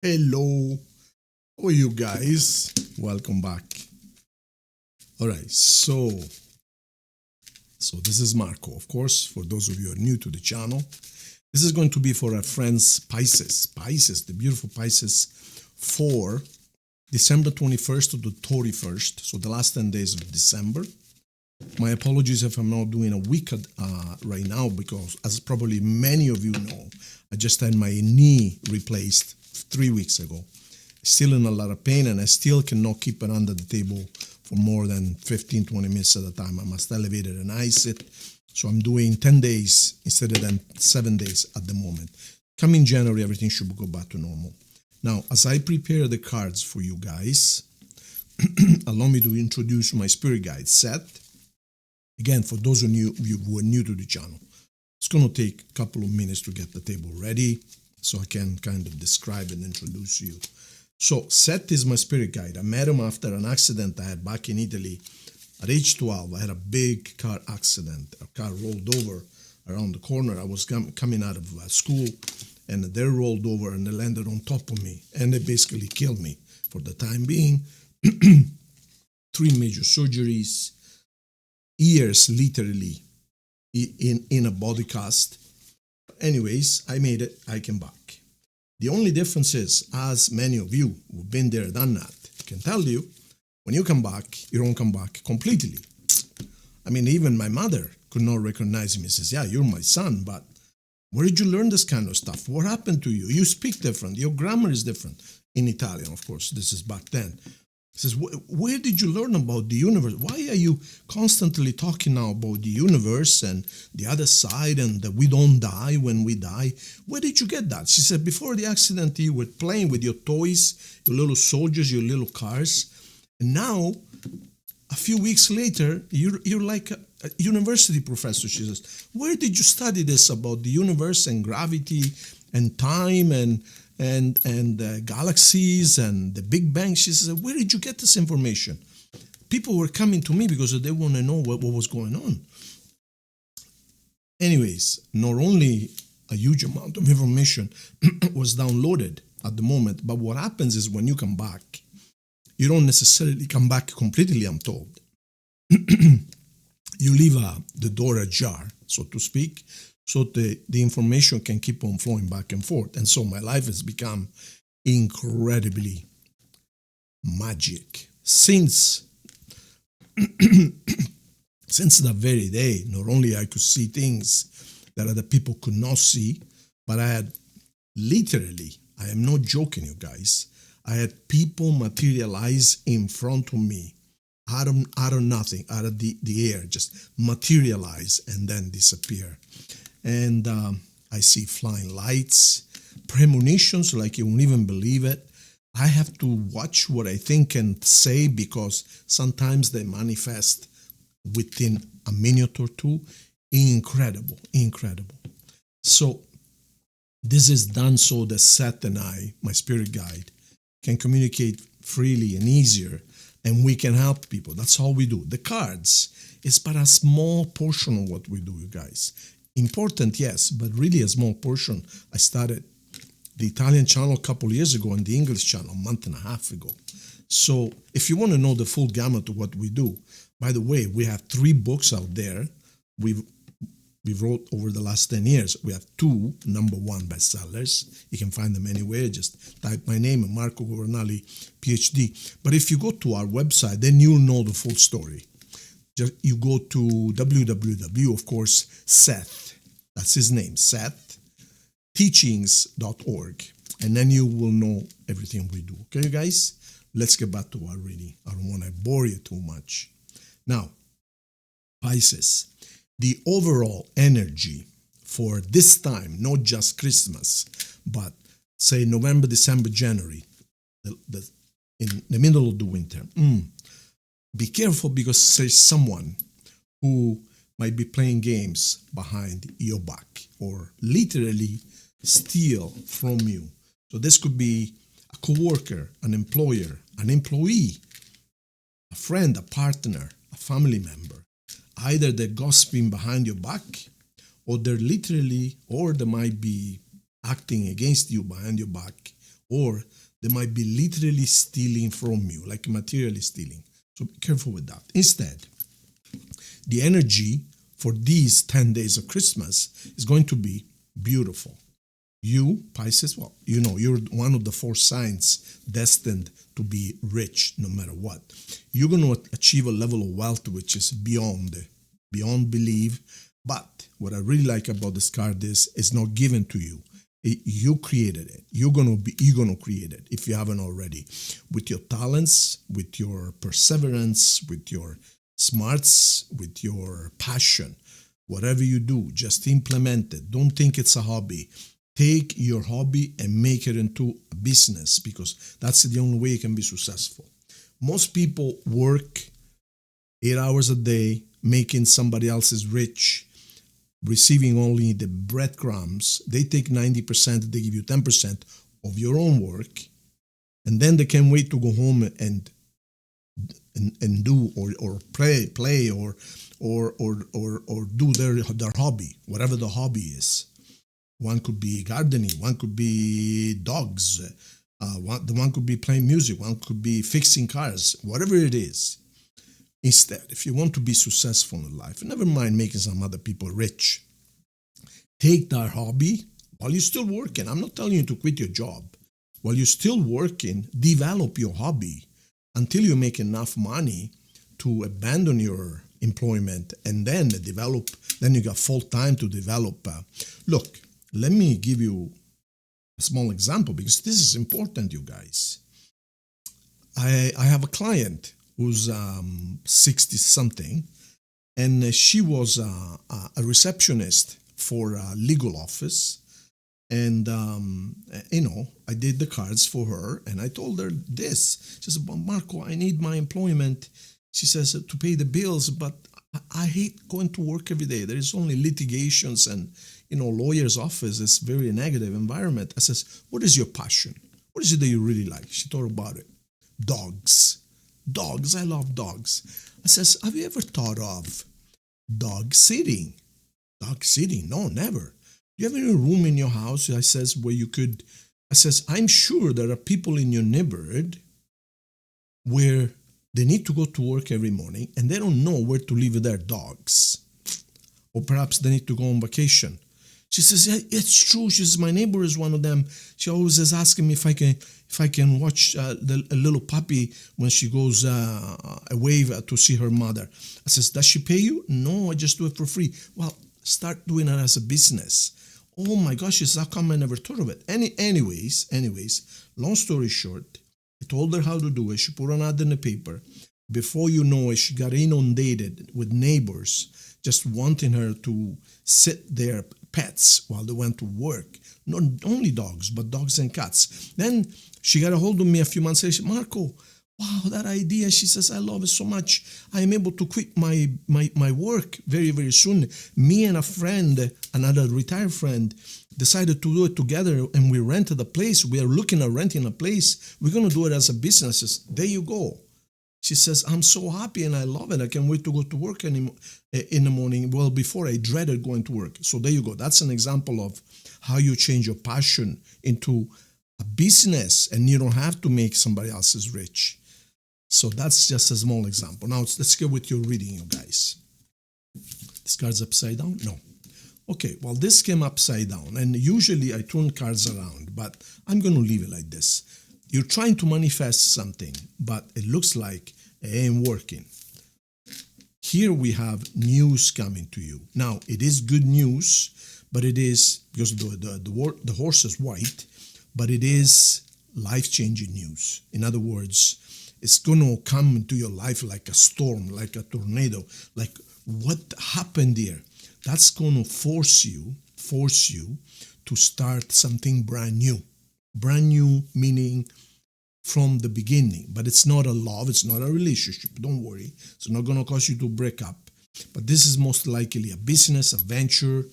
Hello, how are you guys? Welcome back. All right, so this is Marco, of course, for those of you who are new to the channel. This is going to be for our friends Pisces, the beautiful Pisces, for December 21st to the 31st, so the last 10 days of December. My apologies if I'm not doing a week right now, because as probably many of you know, I just had my knee replaced 3 weeks ago. Still in a lot of pain, and I still cannot keep it under the table for more than 15-20 minutes at a time. I must elevate it and ice it. So I'm doing 10 days instead of 7 days at the moment. Coming January, everything should go back to normal. Now, as I prepare the cards for you guys, allow me to introduce my spirit guide, Seth. Again, for those of you who are new to the channel, it's going to take a couple of minutes to get the table ready so I can kind of describe and introduce you. So Seth is my spirit guide. I met him after an accident I had back in Italy. At age 12, I had a big car accident. A car rolled over around the corner. I was coming out of school, and they rolled over and they landed on top of me, and they basically killed me for the time being. 3 major surgeries, years literally in a body cast. Anyways, I made it. I came back. The only difference is, as many of you who've been there, done that, can tell you, when you come back, you don't come back completely. I mean, even my mother could not recognize me. She says, yeah, you're my son, but where did you learn this kind of stuff? What happened to you? You speak different. Your grammar is different. In Italian, of course. This is back then. He says, where did you learn about the universe? Why are you constantly talking now about the universe and the other side and that we don't die when we die? Where did you get that? She said, before the accident, you were playing with your toys, your little soldiers, your little cars. And now, a few weeks later, you're like a university professor. She says, where did you study this about the universe and gravity and time and galaxies and the Big Bang? She says, where did you get this information? People were coming to me because they want to know what was going on. Anyways, not only a huge amount of information was downloaded at the moment, but what happens is when you come back, you don't necessarily come back completely, I'm told. You leave the door ajar, so to speak, so the information can keep on flowing back and forth. And so my life has become incredibly magic. Since that very day, not only I could see things that other people could not see, but I had literally, I am not joking you guys, I had people materialize in front of me out of nothing, out of the air, just materialize and then disappear. And I see flying lights, premonitions, like you won't even believe it. I have to watch what I think and say because sometimes they manifest within a minute or two. Incredible, incredible. So this is done so that Seth and I, my spirit guide, can communicate freely and easier, and we can help people. That's all we do. The cards is but a small portion of what we do, you guys. Important, yes, but really a small portion. I started the Italian channel a couple of years ago and the English channel a month and a half ago. So if you want to know the full gamut of what we do, by the way, we have 3 books out there. We've wrote over the last 10 years. We have 2 #1 bestsellers. You can find them anywhere. Just type my name, Marco Governali, PhD. But if you go to our website, then you'll know the full story. Just, you go to www, of course, Seth, that's his name, Seth, teachings.org. And then you will know everything we do. Okay, guys? Let's get back to our reading. I don't want to bore you too much. Now, Pisces. The overall energy for this time, not just Christmas, but say November, December, January, in the middle of the winter. Be careful because there's someone who might be playing games behind your back or literally steal from you. So this could be a coworker, an employer, an employee, a friend, a partner, a family member. Either they're gossiping behind your back, or they might be acting against you behind your back, or they might be literally stealing from you, like materially stealing. So be careful with that. Instead, the energy for these 10 days of Christmas is going to be beautiful. You, Pisces, well, you know, you're one of the 4 signs destined to be rich no matter what. You're going to achieve a level of wealth which is beyond belief. But what I really like about this card is it's not given to you. You created it. You're gonna create it if you haven't already, with your talents, with your perseverance, with your smarts, with your passion. Whatever you do, just implement it. Don't think it's a hobby. Take your hobby and make it into a business, because that's the only way you can be successful. Most people work 8 hours a day, making somebody else's rich, receiving only the breadcrumbs. They take 90%, they give you 10% of your own work, and then they can't wait to go home and do or play or do their hobby, whatever the hobby is. One could be gardening, one could be dogs, one could be playing music, one could be fixing cars, whatever it is. Instead, if you want to be successful in life, never mind making some other people rich, take that hobby while you're still working. I'm not telling you to quit your job. While you're still working, develop your hobby until you make enough money to abandon your employment and then you got full time to develop. Look, let me give you a small example, because this is important, you guys. I have a client who's 60 something, and she was a receptionist for a legal office. And, I did the cards for her, and I told her this. She said, Marco, I need my employment. She says, to pay the bills, but I hate going to work every day. There is only litigations and, lawyer's office. It's very negative environment. I says, what is your passion? What is it that you really like? She thought about it. Dogs. Dogs. I love dogs. I says, have you ever thought of dog sitting? Dog sitting? No, never. Do you have any room in your house, I says, where you could, I says, I'm sure there are people in your neighborhood where they need to go to work every morning and they don't know where to leave their dogs. Or perhaps they need to go on vacation. She says, yeah, it's true. She says, my neighbor is one of them. She always is asking me if I can watch a little puppy when she goes away to see her mother. I says, does she pay you? No, I just do it for free. Well, start doing it as a business. Oh my gosh, she says, how come I never thought of it? Anyways, long story short, I told her how to do it. She put an ad in the paper. Before you know it, she got inundated with neighbors just wanting her to sit their pets while they went to work. Not only dogs, but dogs and cats. Then she got a hold of me a few months later. She said, Marco, wow, that idea. She says, I love it so much. I am able to quit my work very, very soon. Me and a friend, another retired friend, decided to do it together, and we rented a place. We are looking at renting a place. We're going to do it as a business. Says, there you go. She says, I'm so happy and I love it. I can't wait to go to work in the morning. Well, before I dreaded going to work. So there you go. That's an example of how you change your passion into a business, and you don't have to make somebody else's rich. So that's just a small example. Now let's go with your reading, you guys. This card's upside down? No. Okay, well, this came upside down, and usually I turn cards around, but I'm going to leave it like this. You're trying to manifest something, but it looks like it ain't working. Here we have news coming to you. Now, it is good news, but it is, because the horse is white, but it is life-changing news. In other words, it's going to come into your life like a storm, like a tornado, like what happened there. That's going to force you to start something brand new. Brand new meaning from the beginning, but it's not a love, it's not a relationship. Don't worry, it's not going to cause you to break up. But this is most likely a business, a venture,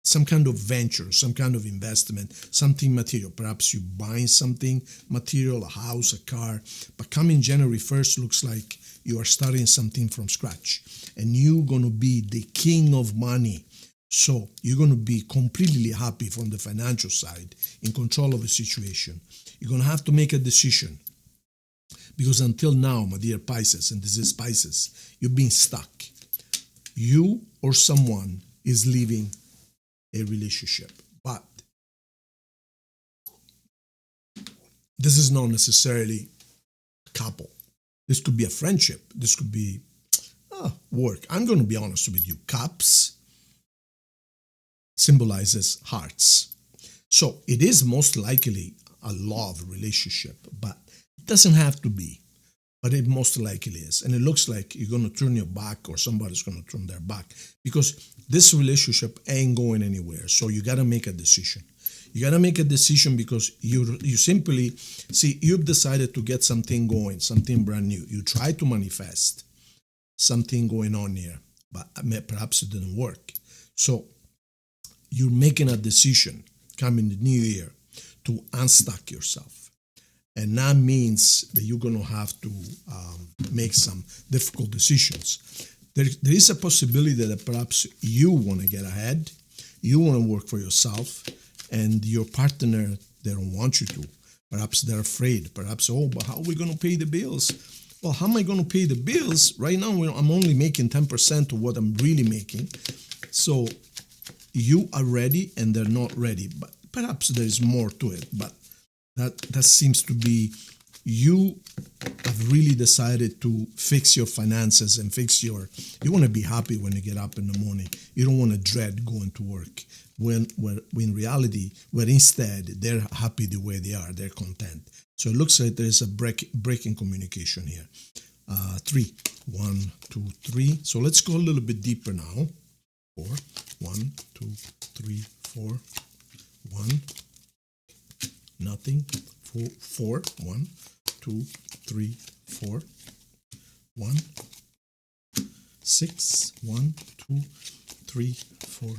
some kind of venture, some kind of investment, something material. Perhaps you buying something material, a house, a car. But coming January 1st looks like you are starting something from scratch, and you're going to be the king of money. So you're going to be completely happy from the financial side, in control of the situation. You're going to have to make a decision. Because until now, my dear Pisces, and this is Pisces, you've been stuck. You or someone is leaving a relationship. But this is not necessarily a couple. This could be a friendship. This could be work. I'm going to be honest with you. Cups symbolizes hearts. So it is most likely a love relationship, but it doesn't have to be. But it most likely is. And it looks like you're going to turn your back, or somebody's going to turn their back, because this relationship ain't going anywhere. So you got to make a decision. You got to make a decision because you simply, see, you've decided to get something going, something brand new. You try to manifest something going on here, but perhaps it didn't work. So you're making a decision coming the new year to unstuck yourself. And that means that you're going to have to make some difficult decisions. There is a possibility that perhaps you want to get ahead, you want to work for yourself, and your partner, they don't want you to. Perhaps they're afraid. Perhaps, but how are we going to pay the bills? Well, how am I going to pay the bills? Right now, I'm only making 10% of what I'm really making. So you are ready and they're not ready. But perhaps there is more to it. But that seems to be, you have really decided to fix your finances and you want to be happy when you get up in the morning. You don't want to dread going to work. When in reality, where instead they're happy the way they are, they're content. So it looks like there is a break in communication here. 3, 1, 2, 3. So let's go a little bit deeper now. 4, 1, 2, 3, 4, 1. Nothing. 4, 1, 2, 3, 4, 1. 6, 1, 2, 3, 4,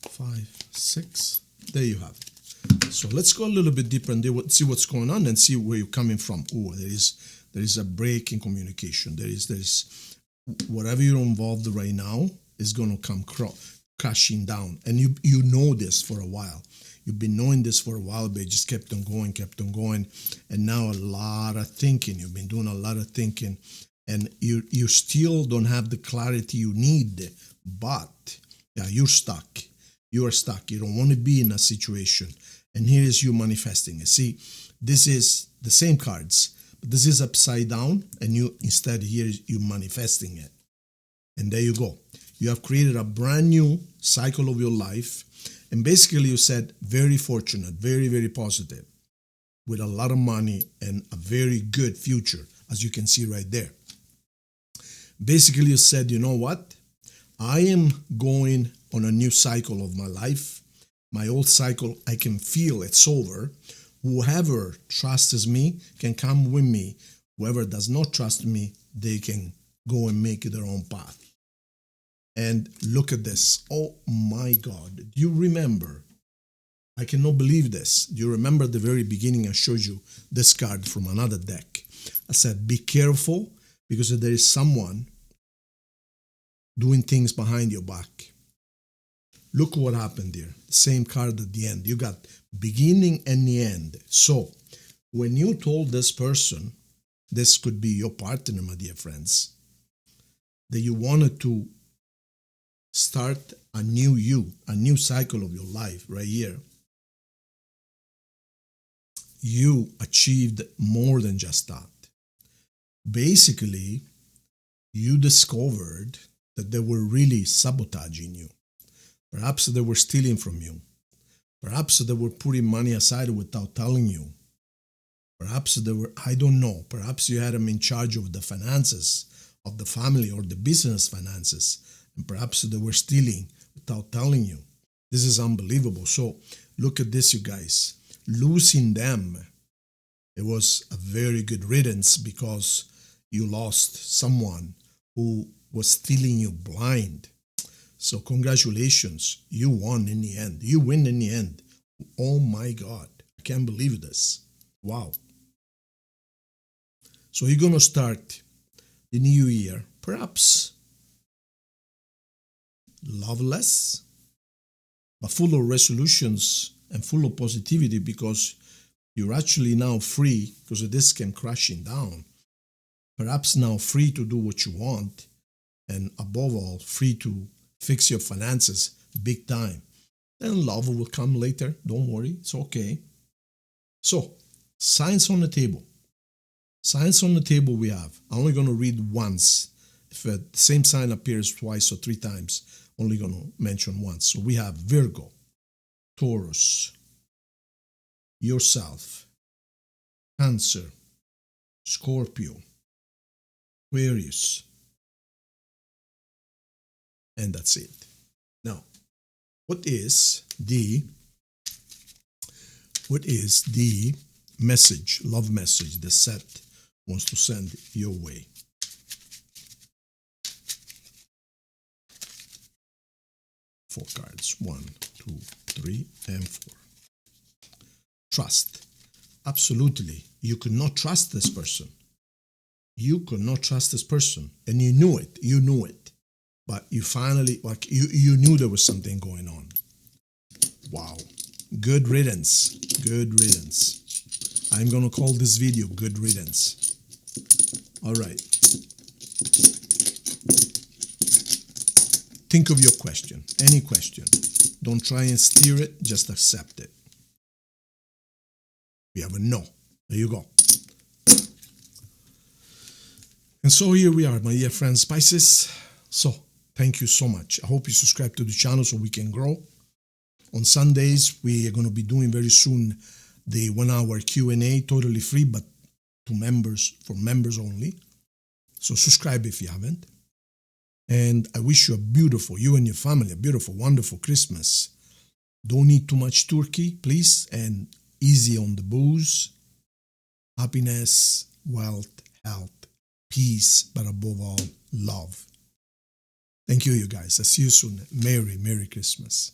5, 6. There you have it. So let's go a little bit deeper and see what's going on and see where you're coming from. Oh, there is a break in communication. There is whatever you're involved right now is going to come crashing down. And you know this for a while. You've been knowing this for a while, but it just kept on going. And now a lot of thinking. You've been doing a lot of thinking. And you still don't have the clarity you need. But yeah, you're stuck. You are stuck. You don't want to be in a situation. And here is you manifesting it. See, this is the same cards, but this is upside down, and instead here you're manifesting it. And there you go. You have created a brand new cycle of your life. And basically you said very fortunate, very, very positive, with a lot of money and a very good future, as you can see right there. Basically you said, you know what? I am going on a new cycle of my life. My old cycle, I can feel it's over. Whoever trusts me can come with me. Whoever does not trust me, they can go and make their own path. And look at this. Oh my God. Do you remember? I cannot believe this. Do you remember at the very beginning I showed you this card from another deck? I said, be careful, because there is someone doing things behind your back. Look what happened here. Same card at the end. You got beginning and the end. So when you told this person, this could be your partner, my dear friends, that you wanted to start a new cycle of your life right here, you achieved more than just that. Basically, you discovered that they were really sabotaging you. Perhaps they were stealing from you. Perhaps they were putting money aside without telling you. Perhaps they were, I don't know, perhaps you had them in charge of the finances of the family or the business finances. And perhaps they were stealing without telling you. This is unbelievable. So look at this, you guys. Losing them, it was a very good riddance, because you lost someone who was stealing you blind. So congratulations, you won in the end. You win in the end. Oh my God, I can't believe this. Wow. So you're going to start the new year, perhaps loveless, full of resolutions and full of positivity, because you're actually now free, because this came crashing down. Perhaps now free to do what you want, and above all, free to fix your finances big time. And love will come later. Don't worry, it's okay. So, signs on the table. Signs on the table we have. I'm only going to read once. If the same sign appears twice or three times, only going to mention once. So we have Virgo, Taurus, yourself, Cancer, Scorpio, Aquarius, and that's it. Now, what is the message, love message that Seth wants to send your way? Four cards, 1, 2, 3, and 4. Trust. Absolutely. You could not trust this person. You could not trust this person. And you knew it. You knew it. But you finally, you knew there was something going on. Wow. Good riddance. Good riddance. I'm going to call this video Good Riddance. All right. Think of your question. Any question. Don't try and steer it. Just accept it. We have a no. There you go. And so here we are, my dear friends, Pisces. So, thank you so much. I hope you subscribe to the channel so we can grow. On Sundays, we are going to be doing very soon the 1 hour Q&A, totally free, but to members, for members only. So subscribe if you haven't. And I wish you you and your family, a beautiful, wonderful Christmas. Don't eat too much turkey, please, and easy on the booze. Happiness, wealth, health, peace, but above all, love. Thank you, you guys. I'll see you soon. Merry Christmas.